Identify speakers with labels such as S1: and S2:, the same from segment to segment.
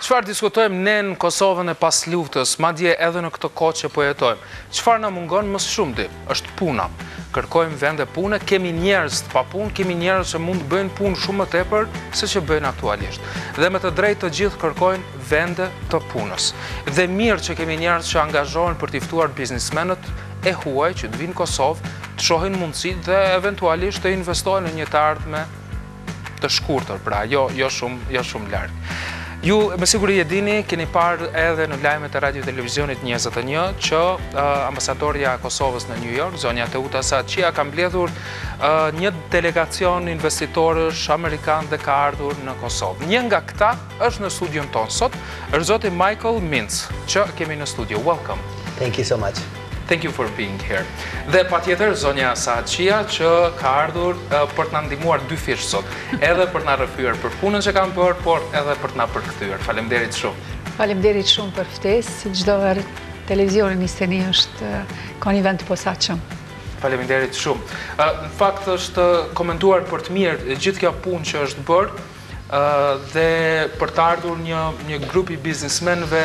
S1: Çfarë diskutojmë ne në Kosovën e pas luftës, madje edhe në këtë kohë që po jetojmë? Çfarë na mungon më shumë di? Është puna. Kërkojmë vende pune, kemi njerëz të papunë, kemi njerëz që mund të bëjnë punë shumë më tepër se që bëjnë aktualisht. Dhe me të drejtë të gjithë kërkojnë vende të punës. Dhe mirë që kemi njerëz që angazhohen për t'i ftuar biznismenët e huaj që të vinë në Kosovë, të shohin mundësitë dhe eventualisht të investojnë në një të ardhme të shkurtër, pra jo shumë larg. Ju, me siguri e dini, keni parë edhe në lajmet e radio televizionit 21 që ambasadorja e Kosovës në New York, zonja Teuta Sahatqija, ka mbledhur një delegacion investitorësh amerikan dhe ka ardhur në Kosovë. Një nga këta është në studion tonë sot, është zoti Michael Mintz, që kemi në studio. Welcome.
S2: Thank you so much.
S1: Thank you for being here. Dhe patjetër zonja Sahatqija që ka ardhur për të na ndihmuar dy fish sot, edhe për të na rrëfyer për punën që kanë bërë, por edhe për të na përkthyer. Faleminderit shumë.
S3: Faleminderit shumë për ftesë. Çdo herë televizioni nisteni ka një vend të posaçëm.
S1: Faleminderit shumë. Në fakt është komentuar për të mirë gjithë kjo punë që është bërë dhe për të ardhur një grup i biznismenëve,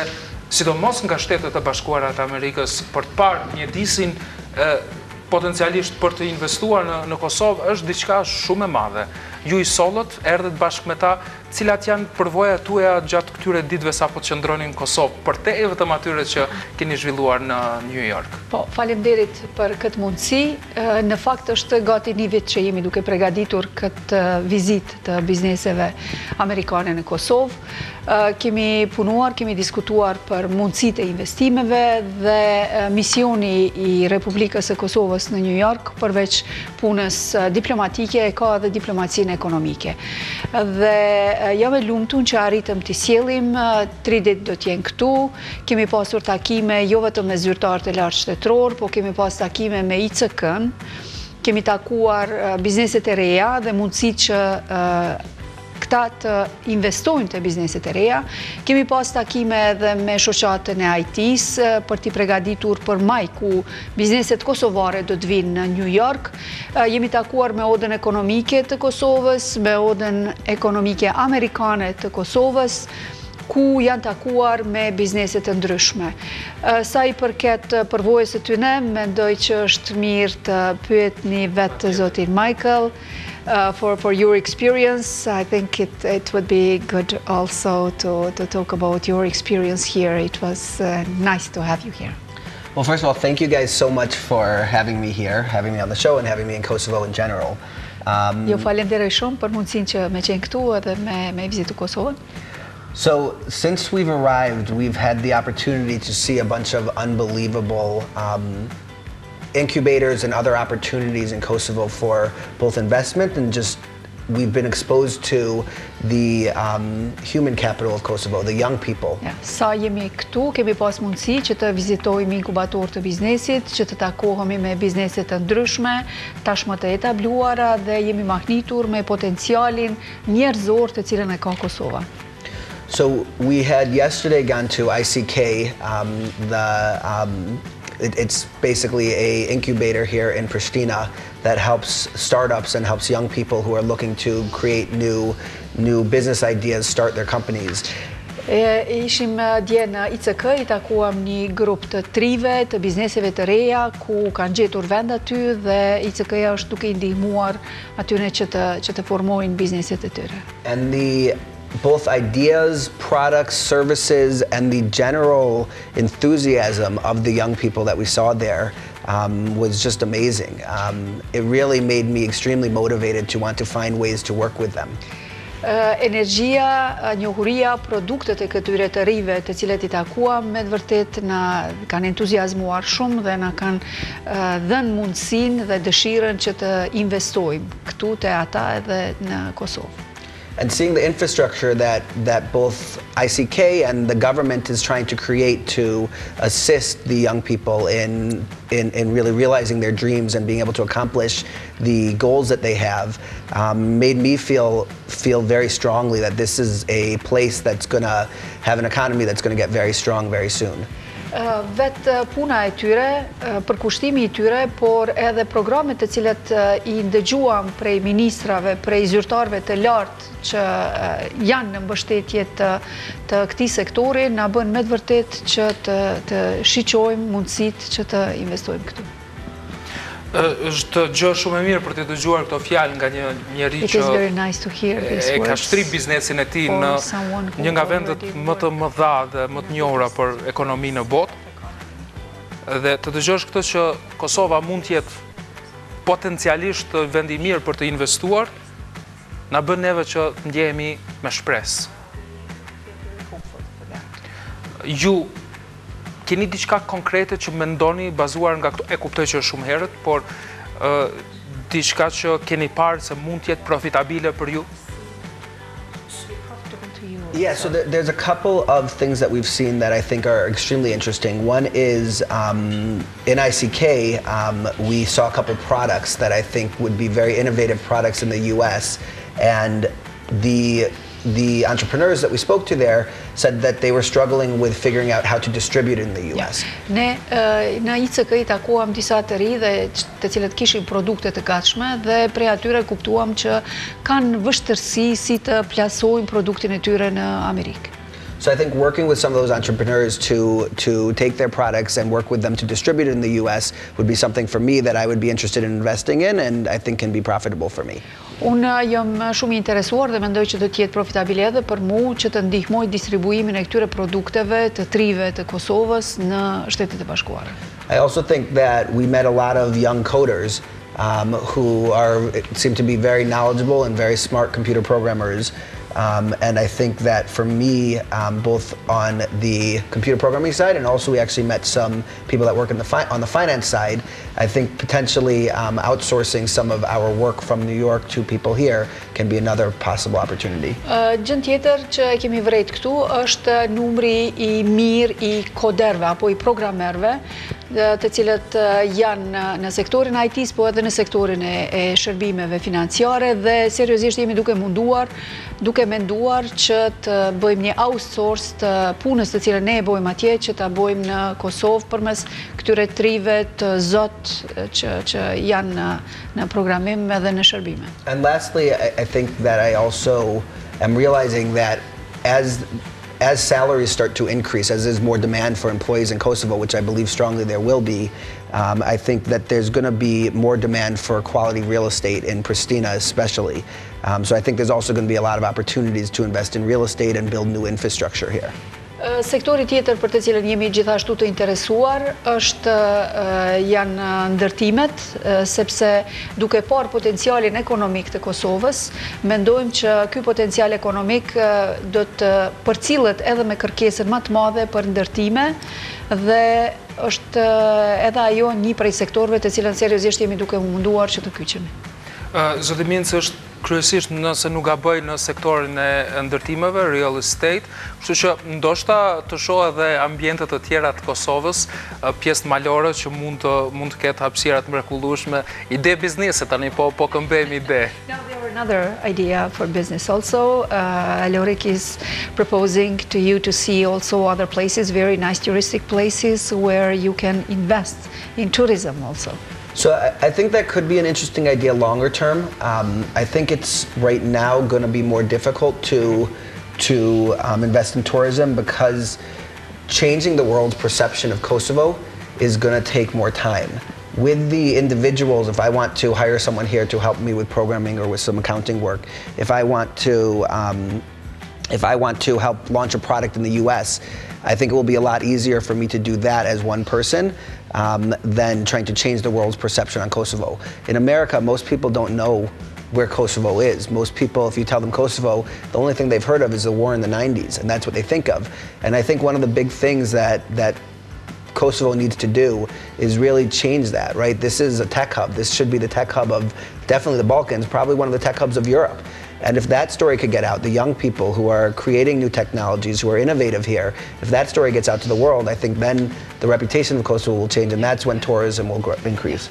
S1: sidomos nga Shtetet e Bashkuara të Amerikës, për të parë mjedisin potencialisht për të investuar në Kosovë, është diçka shumë e madhe. Ju i sollët, erdhët bashkë me ta, cilat janë përvojat tuaja gjatë këtyre ditëve sa po të qëndronin në Kosovë, për te e vetëm atyre që keni zhvilluar në New York?
S3: Po, faleminderit për këtë mundësi. Në fakt është gati një vit që jemi duke përgatitur këtë vizitë të bizneseve amerikane në Kosovë. Kemi punuar, kemi diskutuar për mundësitë e investimeve dhe misioni i Republikës së Kosovës në New York, përveç punës diplomatike, ka edhe diplomacinë ekonomike. Dhe jam e lumtur që arritëm të sjellim, 3 ditë do të jenë këtu. Kemi pasur takime jo vetëm me zyrtarë të lartë shtetëror, po kemi pas takime me ICK-n. Kemi takuar bizneset e reja dhe mundësitë që këta të investojnë të bizneset e reja. Kemi pas takime edhe me shoqatën e IT-s për t'i përgatitur për maj, ku bizneset kosovare do të vinë në New York. Jemi takuar me odën ekonomike të Kosovës, me odën ekonomike amerikane të Kosovës, ku janë takuar me bizneset të ndryshme. Sa i përket përvojës së tyre, mendoj që është mirë të pyetni vetë zotin Michael. For your experience, I think it would be good also to talk about your experience here. It was nice to have you here.
S2: Well, first of all, thank you guys so much for having me here, having me on the show, and having me in Kosovo in general.
S3: Jo falenderoj shumë për mundësinë që me qenë këtu edhe me vizitu Kosovën.
S2: So, since we've arrived, we've had the opportunity to see a bunch of unbelievable incubators and other opportunities in Kosovo for both investment and just we've been exposed to the human capital of Kosovo, the young people.
S3: Sa jemi këtu, kemi pas mundësi që të vizitojmë inkubator të biznesit, që të takohemi me bizneset të ndryshme, tashmë të etabluara dhe jemi mahnitur me potencialin njerëzor të cilën e ka Kosova.
S2: So we had yesterday gone to ICK, it's basically an incubator here in Pristina that helps startups and helps young people who are looking to create new business ideas, start their companies.
S3: Ishim dje në ICK, i takuam një grup të trive, të bizneseve të reja, ku kanë gjetur vend aty dhe ICK-ja është duke i ndihmuar atyre që të formojnë bizneset e tyre.
S2: And both ideas, products, services, and the general enthusiasm of the young people that we saw there was just amazing. It really made me extremely motivated to want to find ways to work with them.
S3: Energjia, njohuria, produktet e këtyre të rive të cilet i takuam me të vërtet na kanë entuziazmuar shumë dhe na kanë dhënë mundësinë dhe dëshirën që të investojmë këtu te ata edhe në Kosovë.
S2: And seeing the infrastructure that both ICK and the government is trying to create to assist the young people in really realizing their dreams and being able to accomplish the goals that they have made me feel very strongly that this is a place that's going to have an economy that's going to get very strong very soon.
S3: Vetë puna e tyre, përkushtimi i tyre, por edhe programet të cilat i ndëgjuam prej ministrave, prej zyrtarëve të lartë që janë në mbështetje të këtij sektori, na bën me të vërtet që të shiqojmë mundësitë që të investojmë këtu.
S1: Është gjë shumë e mirë për të dëgjuar këto fjalë nga një njeri që e ka shtrirë biznesin e tij në një nga vendet më të mëdha dhe më të njohura për ekonominë në botë. Dhe të dëgjosh këtë që Kosova mund të jetë potencialisht vend i mirë për të investuar, na bën neve që të ndjehemi me shpresë. Ju keni diçka konkrete që mendoni bazuar nga këto, e kuptoj që është shumë herët, por diçka që keni parë se mund të jetë profitabile për ju?
S2: Yeah, so there's a couple of things that we've seen that I think are extremely interesting. One is in ICK, we saw a couple products that I think would be very innovative products in the US, and the entrepreneurs that we spoke to there said that they were struggling with figuring out how to distribute in the US.
S3: Ne në ICK i takuam disa të ri dhe të cilët kishin produkte të gatshme dhe prej atyre kuptuam që kanë vështirësi si të plasojnë produktin e tyre në Amerikë.
S2: So I think working with some of those entrepreneurs to take their products and work with them to distribute in the US would be something for me that I would be interested in investing in, and I think can be profitable for me.
S3: Unë jam shumë interesuar dhe mendoj që do të jetë profitabile edhe për mua që të ndihmoj distribuimin e këtyre produkteve të trive të Kosovës në Shtetet e Bashkuara.
S2: I also think that we met a lot of young coders who seem to be very knowledgeable and very smart computer programmers. And I think that for me, both on the computer programming side and also we actually met some people that work on the finance side, I think potentially outsourcing some of our work from New York to people here can be another possible opportunity.
S3: Gjë tjetër që e kemi vërejt këtu është numri i mirë i koderve apo i programerve të cilët janë në sektorin IT-s, po edhe në sektorin e shërbimeve financiare dhe seriozisht jemi duke menduar që të bëjmë një outsource të punës të cilën ne e bëjmë atje, që ta bëjmë në Kosovë përmes këtyre trive të zot që janë në programim edhe në shërbime.
S2: And lastly, I think that I also am realizing that as salaries start to increase, as there's more demand for employees in Kosovo, which I believe strongly there will be, I think that there's going to be more demand for quality real estate in Pristina especially. So I think there's also going to be a lot of opportunities to invest in real estate and build new infrastructure here.
S3: Sektori tjetër për të cilën jemi gjithashtu të interesuar janë ndërtimet, sepse duke parë potencialin ekonomik të Kosovës, mendojmë që ky potencial ekonomik do të përcillet edhe me kërkesën më të madhe për ndërtime dhe është edhe ajo një prej sektorëve të cilën seriozisht jemi duke munduar që të kyçemi.
S1: Zoti Mintz është kryesisht nëse nuk gaboj në sektorin e ndërtimeve, real estate, kështu që ndoshta të shohë edhe ambientet të tjera të Kosovës, pjesë malore që mund të ketë hapësira të mrekullueshme, ide biznese tani po këmbejmë ide.
S3: Now there are another idea for business also. Alorik is proposing to you to see also other places, very nice touristic places where you can invest in tourism also.
S2: So I think that could be an interesting idea longer term. I think it's right now going to be more difficult to invest in tourism because changing the world's perception of Kosovo is going to take more time. With the individuals, if I want to hire someone here to help me with programming or with some accounting work, if I want to help launch a product in the US, I think it will be a lot easier for me to do that as one person than trying to change the world's perception on Kosovo. In America, most people don't know where Kosovo is. Most people, if you tell them Kosovo, the only thing they've heard of is the war in the 90s, and that's what they think of. And I think one of the big things that Kosovo needs to do is really change that, right? This is a tech hub. This should be the tech hub of definitely the Balkans, probably one of the tech hubs of Europe. And if that story could get out, the young people who are creating new technologies, who are innovative here, if that story gets out to the world, I think then the reputation of Kosovo will change, and that's when tourism will increase.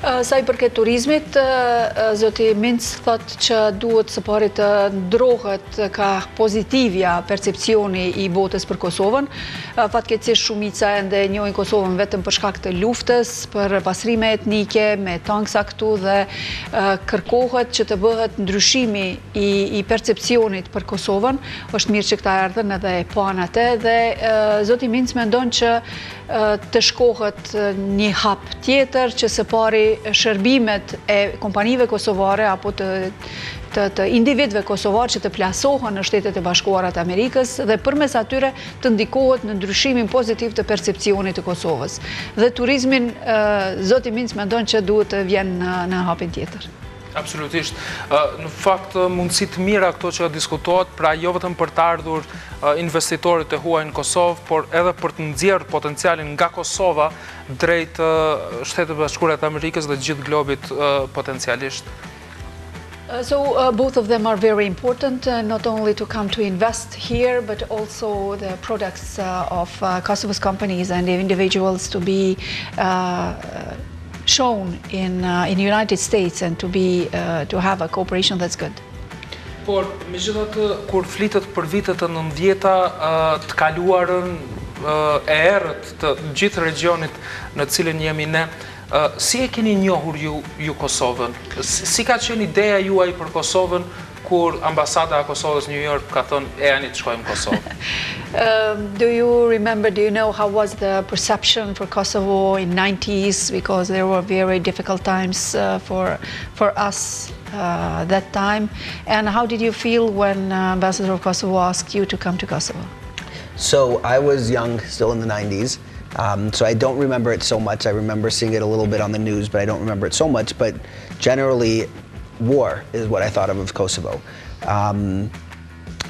S3: Sa i përket turizmit, zoti Mintz thot që duhet së pari të ndrohet ka pozitivja percepcioni i botës për Kosovën. Fatkeqësisht shumica ende njohin Kosovën vetëm për shkak të luftës, për pasrime etnike, me tanksa këtu dhe kërkohet që të bëhet ndryshimi i percepcionit për Kosovën. Është mirë që këta erdhen edhe e pan atë dhe zoti Mintz mendon që të shkohet një hap tjetër që së pari shërbimet e kompanive kosovare apo të individëve kosovar që të plasohen në Shtetet e Bashkuara të Amerikës dhe përmes atyre të ndikohet në ndryshimin pozitiv të percepcionit të Kosovës. Dhe turizmin, zoti Mintz mendon që duhet të vjen në hapin tjetër.
S1: Absolutisht. Në fakt, mundësit mira këto që diskutohet, pra jo vetëm për të ardhur investitorit e huaj në Kosovë, por edhe për të nxjerrë potencialin nga Kosova drejt Shtetet Bashkuara të Amerikës dhe gjithë globit potencialisht.
S3: So both of them are very important, not only to come to invest here, but also the products of Kosovo's companies and individuals to be shown in the United States and to have a cooperation that's good.
S1: Por, megjithatë, kur flitet për vitet e 90-ta, të kaluarën e errët të gjithë regionit në cilin jemi ne, si e keni njohur ju Kosovën? Si ka qenë ideja juaj për Kosovën kur ambasada e Kosovës në New York ka thënë e ani të shkojmë Kosovë?
S3: Do you know how was the perception for Kosovo in 90s, because there were very difficult times for us that time, and how did you feel when Ambassador of Kosovo asked you to come to Kosovo?
S2: So I was young, still in the 90s, so I don't remember it so much. I remember seeing it a little bit on the news, but I don't remember it so much. But generally, war is what I thought of Kosovo.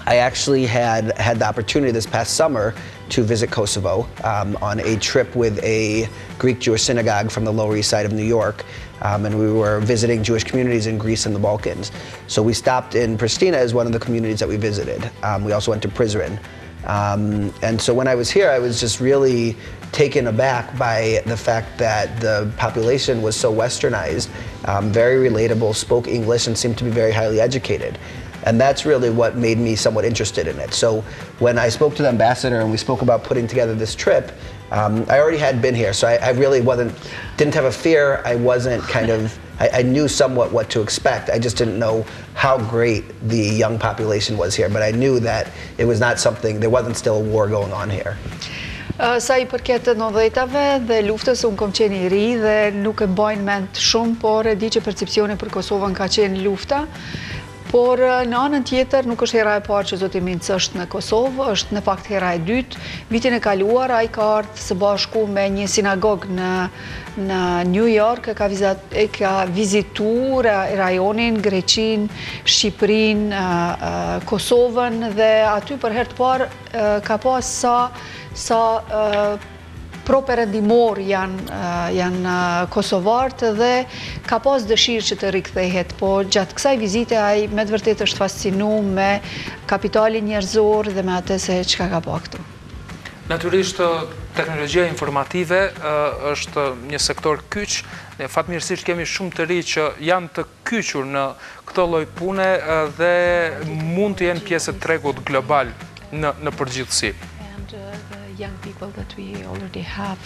S2: I actually had the opportunity this past summer to visit Kosovo on a trip with a Greek Jewish synagogue from the Lower East Side of New York, and we were visiting Jewish communities in Greece and the Balkans. So we stopped in Pristina as one of the communities that we visited. We also went to Prizren. And so when I was here, I was just really taken aback by the fact that the population was so westernized, very relatable, spoke English, and seemed to be very highly educated. And that's really what made me somewhat interested in it. So when I spoke to the ambassador and we spoke about putting together this trip, I already had been here, so I really didn't have a fear. I knew somewhat what to expect. I just didn't know how great the young population was here, but I knew that it was not something, there wasn't still a war going on here.
S3: Sa i përket të 90-tave dhe luftës, unë kom qenë i ri dhe nuk e mbajnë mend shumë, por e di që percepcioni për Kosovën ka qenë lufta. Por në anën tjetër nuk është hera e parë që zoti Mintz është në Kosovë, është në fakt hera e dytë. Vitin e kaluar ai ka ardhur së bashku me një sinagog në New York, e ka vizituar rajonin, Greqinë, Shqipërinë, Kosovën dhe aty për herë të parë ka pas sa pro-perëndimor janë kosovarët dhe ka pas dëshirë që të rikthehet, po gjatë kësaj vizite ai me të vërtetë është fascinuar me kapitalin njerëzor dhe me atë se çka ka pa këtu.
S1: Natyrisht, teknologjia informative është një sektor kyç. Ne fatmirësisht kemi shumë të ri që janë të kyçur në këtë lloj pune dhe mund të jenë pjesë të tregut global në përgjithësi.
S3: Young people that we already have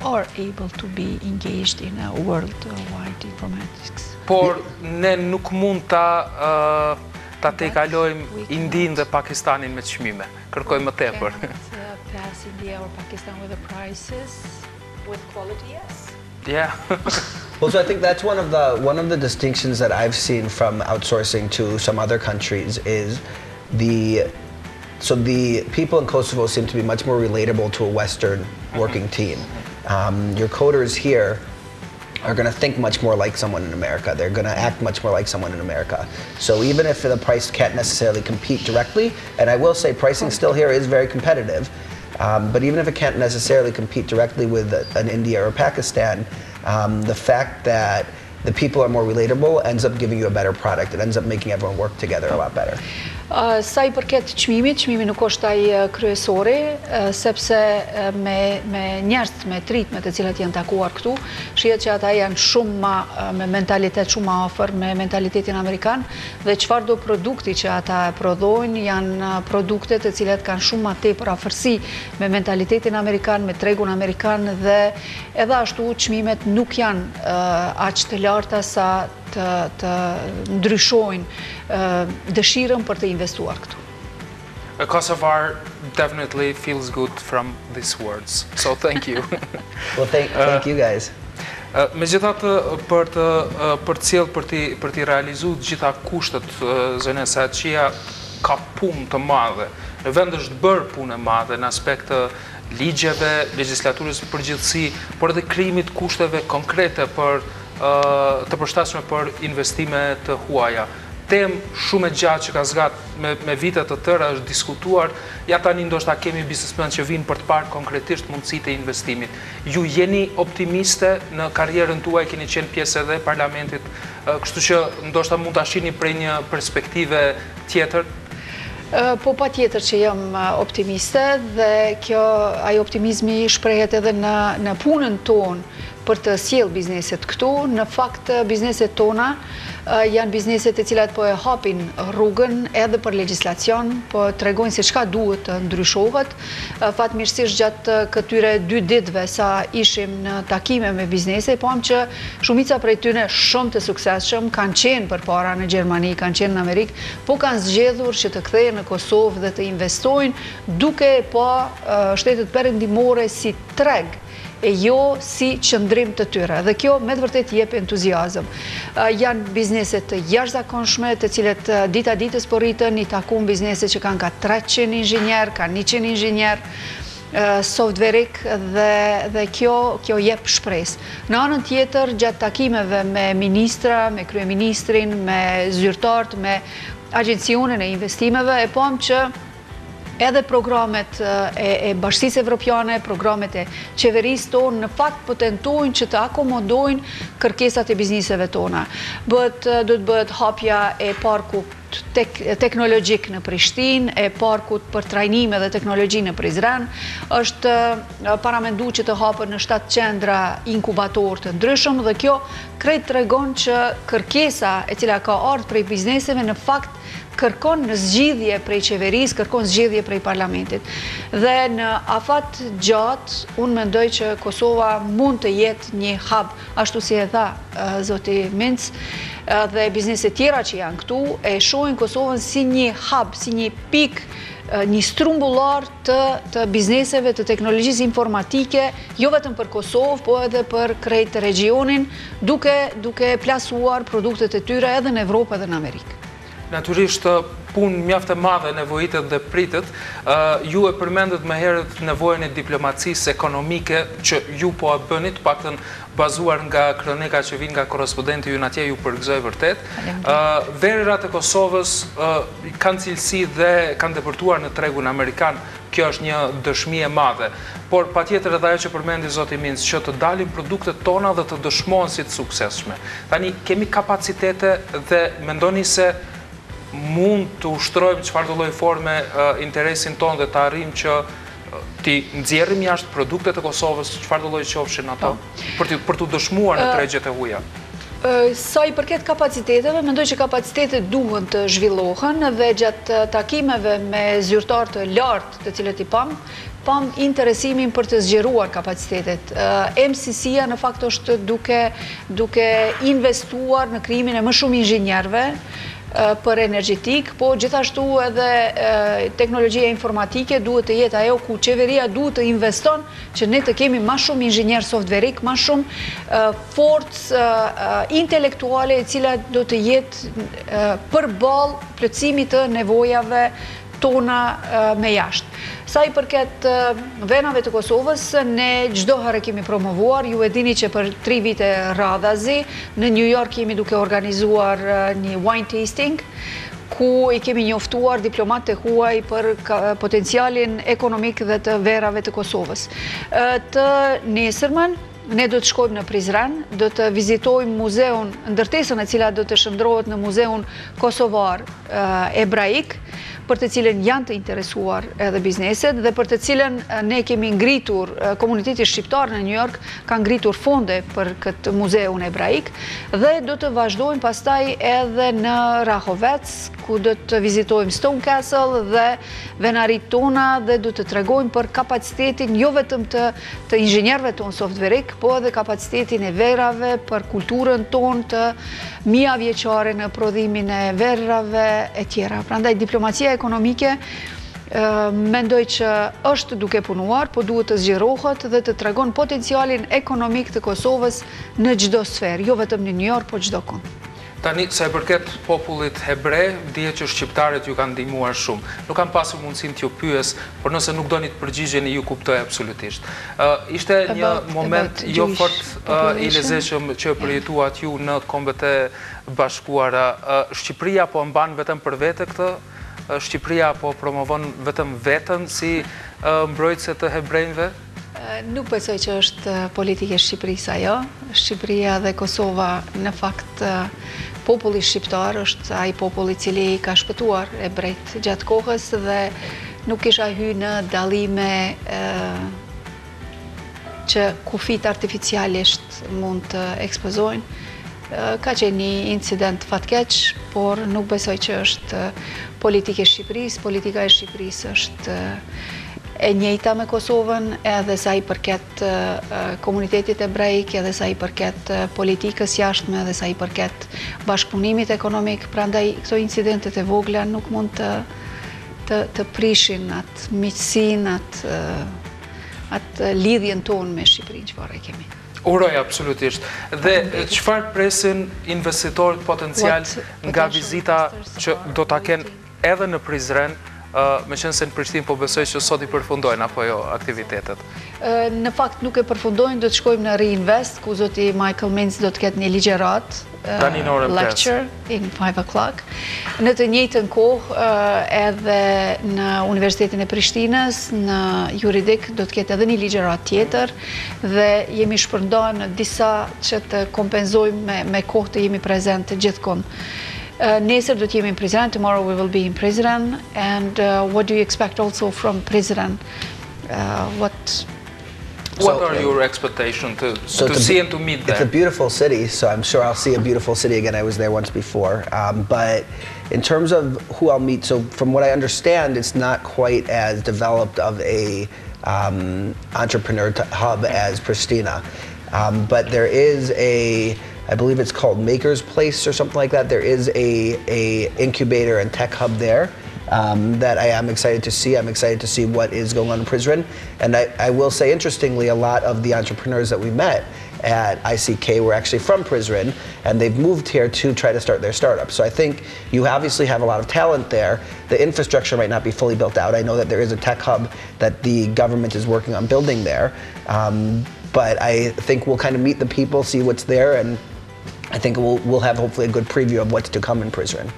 S3: are able to be engaged in a worldwide informatics.
S1: Por ne nuk mund ta tejkalojmë Indinë dhe Pakistanin me çmime. Kërkojmë më tepër.
S3: Pass India or Pakistan with the prices, with quality, yes.
S1: Yeah.
S2: Well, so I think that's one of the distinctions that I've seen from outsourcing to some other countries is so the people in Kosovo seem to be much more relatable to a Western working team. Your coders here are going to think much more like someone in America. They're going to act much more like someone in America. So even if the price can't necessarily compete directly, and I will say pricing still here is very competitive, but even if it can't necessarily compete directly with an India or Pakistan, the fact that the people are more relatable ends up giving you a better product. It ends up making everyone work together a lot better.
S3: Sa i përket çmimit, çmimi nuk është ai kryesori, sepse me njerëz me tritme të cilat janë takuar këtu, shihet që ata janë shumë me mentalitet shumë më afër me mentalitetin amerikan dhe çfarëdo produkti që ata prodhojnë janë produkte të cilat kanë shumë më tepër afërsi me mentalitetin amerikan, me tregun amerikan dhe edhe ashtu çmimet nuk janë aq të larta sa të ndryshojnë dëshirën për të investuar këtu.
S1: A Kosovar definitely feels good from these words, so thank you.
S2: Well, thank you guys.
S1: Megjithatë për t'i realizuar të gjitha kushtet, zënë Sahatqija ka punë të madhe. Në vend është bërë punë e madhe në aspekt të ligjeve, legjislaturës në përgjithësi, por edhe krijimit kušteve konkrete të përshtatshme për investime të huaja. Temë shumë e gjatë që ka zgatë me vitet të tëra është diskutuar, ja tani ndoshta kemi biznismen që vinë për të parë konkretisht mundësitë e investimit. Ju jeni optimiste në karrierën tuaj, keni qenë pjesë edhe e parlamentit, kështu që ndoshta mund ta shihni prej një perspektive tjetër?
S3: Po pa tjetër që jam optimiste dhe ai optimizmi shprehet edhe në punën tonë për të sjell bizneset këtu. Në fakt, bizneset tona janë bizneset e cilat po e hapin rrugën edhe për legjislacion, po tregojnë se çka duhet të ndryshohet. Fatmirësisht gjatë këtyre 2 ditëve sa ishim në takime me biznese, pam që shumica prej tyre shumë të suksesshëm kanë qenë përpara në Gjermani, kanë qenë në Amerikë, po kanë zgjedhur që të kthehen në Kosovë dhe të investojnë duke pa shtetet perëndimore si treg e jo si qëndrim të tyre. Dhe kjo me të vërtet jep entuziazëm. Janë bizneset të jashtëzakonshme, të cilet dita ditës po rritën, i takum bizneset që kanë ka 300 inxhinier, ka 100 inxhinier softverik dhe kjo jep shpresë. Në anën tjetër, gjatë takimeve me ministra, me kryeministrin, me zyrtarët, me agjencionin e investimeve, e pam që edhe programet e Bashkisë Evropiane, programet e qeverisë tonë, në fakt po tentojnë që të akomodojnë kërkesat e bizniseve tona. Do të bëhet hapja e parkut teknologjik në Prishtinë, e parkut për trajnime dhe teknologji në Prizren, është paramenduar që të hapen në 7 qendra inkubator të ndryshëm dhe kjo krejt tregon që kërkesa e cila ka ardhur prej bizneseve në fakt kërkon në zgjidhje prej qeverisë, kërkon zgjidhje prej parlamentit. Dhe në afat gjatë, unë mendoj që Kosova mund të jetë një hub, ashtu si e tha zoti Mintz, dhe bizneset tjera që janë këtu, e shohin Kosovën si një hub, si një pikë, një strumbullar të bizneseve, të teknologjisë informatike, jo vetëm për Kosovë, po edhe për krejt regionin, duke plasuar produktet e tyre edhe në Evropë edhe në Amerikë.
S1: Natyrisht, punë mjaft e madhe nevojitet dhe pritet. Ju e përmendët më herët nevojën e diplomacisë ekonomike që ju po e bënit, paktën bazuar nga kronika që vijnë nga korrespondenti ju atje, ju përgëzoj vërtet. Verat e Kosovës kanë cilësi dhe kanë depërtuar në tregun amerikan. Kjo është një dëshmi e madhe. Por patjetër edhe ajo që përmendi zoti Mintz, që të dalin produktet tona dhe të dëshmohen si të suksesshme. Tani kemi kapacitete dhe mendoni se mund të ushtrojmë çfarëdo lloj forme interesin tonë dhe të arrijmë që ti nxjerrim jashtë produktet e Kosovës, çfarëdo lloj qofshin ato, për të dëshmuar në tregjet e huaja.
S3: Sa i përket kapaciteteve, mendoj që kapacitetet duhen të zhvillohen dhe gjatë takimeve me zyrtar të lartë të cilët i pam interesimin për të zgjeruar kapacitetet. MCC-ja në fakt është duke investuar në krijimin e më shumë inxhinierëve për energjetik, po gjithashtu edhe teknologjia informatike duhet të jetë ajo ku qeveria duhet të investon që ne të kemi ma shumë inxhinier softverik, ma shumë forcë intelektuale e cila do të jetë përballë plotësimit të nevojave tona me jashtë. Sa i përket venave të Kosovës, ne çdo herë kemi promovuar, ju e dini që për 3 vite radhazi, në New York jemi duke organizuar një wine tasting, ku i kemi njoftuar diplomat të huaj për potencialin ekonomik dhe të verave të Kosovës. Të nesërmen, ne do të shkojmë në Prizren, do të vizitojmë muzeun, ndërtesën e cila do të shndrohet në muzeun kosovar ebraik, për të cilën janë të interesuar edhe bizneset dhe për të cilën ne kemi ngritur, komuniteti shqiptar në New York ka ngritur fonde për këtë muzeun ebraik dhe do të vazhdojmë pastaj edhe në Rahovec, ku do të vizitojmë Stone Castle dhe venarit tona dhe do të tregojmë për kapacitetin jo vetëm të inxhinierëve tonë softverik, po edhe kapacitetin e verave, për kulturën tonë të mia vjeçare në prodhimin e verave e tjera. Prandaj diplomacia ekonomike mendoj që është duke punuar, po duhet të zgjerohet dhe të tregon potencialin ekonomik të Kosovës në çdo sferë, jo vetëm në New York, po çdo kënd.
S1: Tani, sa i përket popullit hebre, dihet që shqiptarët ju kanë ndihmuar shumë. Nuk kam pasur mundësinë t'ju pyes, por nëse nuk doni të përgjigjeni, ju kuptoj absolutisht. Ishte një moment jo fort i lezetshëm që përjetuat ju në Kombet e Bashkuara. Shqipëria po mban vetëm për vete këtë? Shqipëria po promovon vetëm veten si mbrojtëse të hebrejve?
S3: Nuk besoj që është politike Shqipërisë ajo. Shqipëria dhe Kosova në fakt populli shqiptar është ai populli i cili ka shpëtuar hebrejt gjatë kohës dhe nuk kisha hyrë në dallime që kufit artificialisht mund të ekspozojnë. Ka qenë një incident fatkeq, por nuk besoj që është politike Shqipërisë. Politika e Shqipërisë është e njëjta me Kosovën, edhe sa i përket komunitetit ebreik, edhe sa i përket politikës jashtme, edhe sa i përket bashkëpunimit ekonomik. Prandaj këto incidentet e vogla nuk mund të prishin atë miqësinë, atë lidhjen tonë me Shqipërinë që e kemi.
S1: Uroj, absolutisht. Dhe çfarë presin investitorët potencial nga vizita që do ta kenë edhe në Prizren, me qenë se në Prishtinë po besoj që sot i përfundojnë apo jo aktivitetet?
S3: Në fakt nuk e përfundojnë, do të shkojmë në Reinvest, ku zoti Michael Mintz do të ketë një ligjerat, lecture in 5 o'clock. Në të njëjtën kohë edhe në Universitetin e Prishtinës, në juridik, do të ketë edhe një ligjerat tjetër dhe jemi shpërndarë në disa që të kompenzojmë me kohë të jemi prezent gjithkohë. Nesër do të jemi në Prizren, tomorrow we will be in Prizren, and what do you expect also from Prizren?
S1: What are your expectations to see and to meet there?
S2: It's a beautiful city, so I'm sure I'll see a beautiful city again. I was there once before. But in terms of who I'll meet, so from what I understand, it's not quite as developed of a entrepreneur hub as Pristina. But there is I believe it's called Maker's Place or something like that. There is a incubator and tech hub there that I am excited to see. I'm excited to see what is going on in Prizren. And I will say, interestingly, a lot of the entrepreneurs that we met at ICK were actually from Prizren, and they've moved here to try to start their startup. So I think you obviously have a lot of talent there. The infrastructure might not be fully built out. I know that there is a tech hub that the government is working on building there. But I think we'll kind of meet the people, see what's there, and I think we'll have hopefully a good preview of what's to come in Prizren.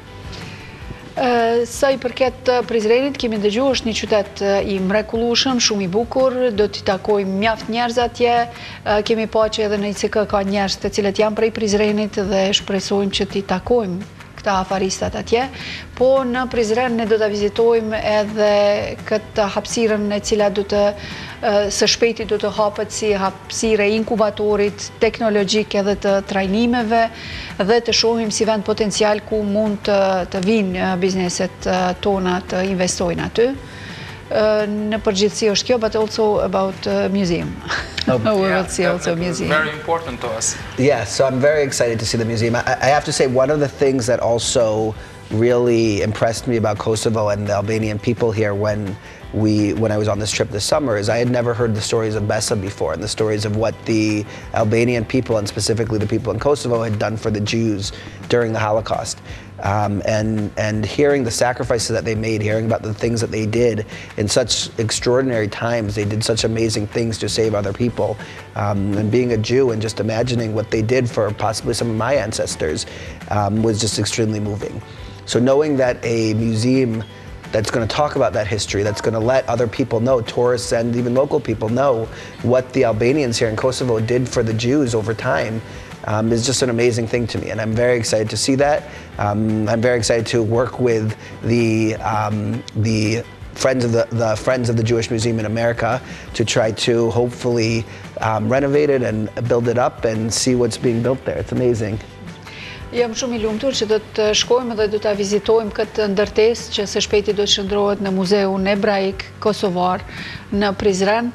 S3: Sa i përket Prizrenit, kemi dëgjuar, është një qytet i mrekullueshëm, shumë i bukur, do t'i takojmë mjaft njerëz atje. Kemi pa që edhe në ICK ka njerëz të cilët janë prej Prizrenit dhe shpresojmë që t'i takojmë këta afaristat atje. Po në Prizren ne do ta vizitojmë edhe këtë hapësirën e cila do të së shpejti do të hapet si hapësirë e inkubatorit teknologjik edhe të trajnimeve dhe të shohim si vend potencial ku mund të vinë bizneset tona të investojnë aty. Në përgjithësi është kjo, but also about museum. We will see also a museum.
S1: Very important to us.
S2: Yeah, so I'm very excited to see the museum. I have to say, one of the things that also really impressed me about Kosovo and the Albanian people here when I was on this trip this summer is I had never heard the stories of Besa before, and the stories of what the Albanian people and specifically the people in Kosovo had done for the Jews during the Holocaust. And hearing the sacrifices that they made, hearing about the things that they did in such extraordinary times, they did such amazing things to save other people. And being a Jew and just imagining what they did for possibly some of my ancestors was just extremely moving. So knowing that a museum that's going to talk about that history, that's going to let other people know, tourists and even local people know what the Albanians here in Kosovo did for the Jews over time. Is just an amazing thing to me, and I'm very excited to see that. I'm very excited to work with the Friends of the Jewish Museum in America to try to hopefully renovate it and build it up and see what's being built there. It's amazing.
S3: Jam shumë I lumtur që do të shkojmë dhe do ta vizitojmë këtë ndërtesë që së shpejti do të shndrohet në Muzeun Ebraik Kosovar në Prizren.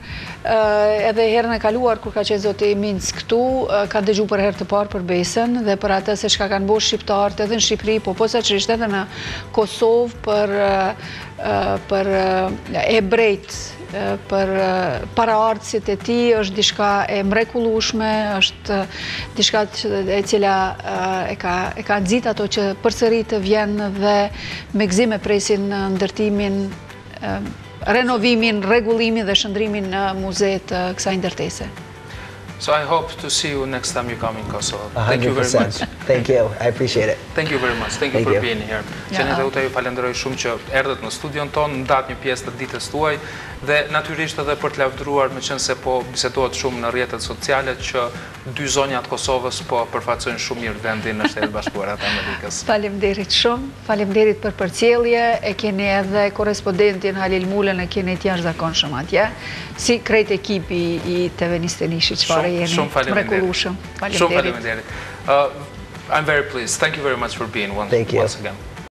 S3: Edhe herën e kaluar kur ka qenë zoti Mintz këtu, ka dëgjuar për herë të parë për besën dhe për atë se çka kanë bërë shqiptarët edhe në Shqipëri, po posaçërisht edhe në Kosovë për ebrejt, për paraardhësit e tij, është diçka e mrekullueshme, është diçka e cila e ka nxit ato që përsëri të vjen dhe me gëzim e presin ndërtimin, renovimin, rregullimin dhe shndrimin në muze të kësaj ndërtese.
S1: So I hope to see you next time you come in Kosovo.
S2: 100%.
S1: Thank you very much.
S2: Thank you. I appreciate it.
S1: Thank you very much. Thank you for being here. Teuta, ju falenderoj shumë që erdhët në studion tonë, ndatë një pjesë të ditës tuaj dhe natyrisht edhe për të lavdëruar, meqense po bisedohet shumë në rrjetet sociale që dy zonjat Kosovës po përfaqësojnë shumë mirë vendin në Shtetet Bashkuara të Amerikës.
S3: Faleminderit shumë, faleminderit për përcjellje, e keni edhe korrespondentin Halil Mulën, e keni të jashtëzakonshëm atje, si krejt ekipi I TV Nistenishit, çfarë jeni mrekullueshëm.
S1: Shumë faleminderit. I'm very pleased. Thank you very much for being once again.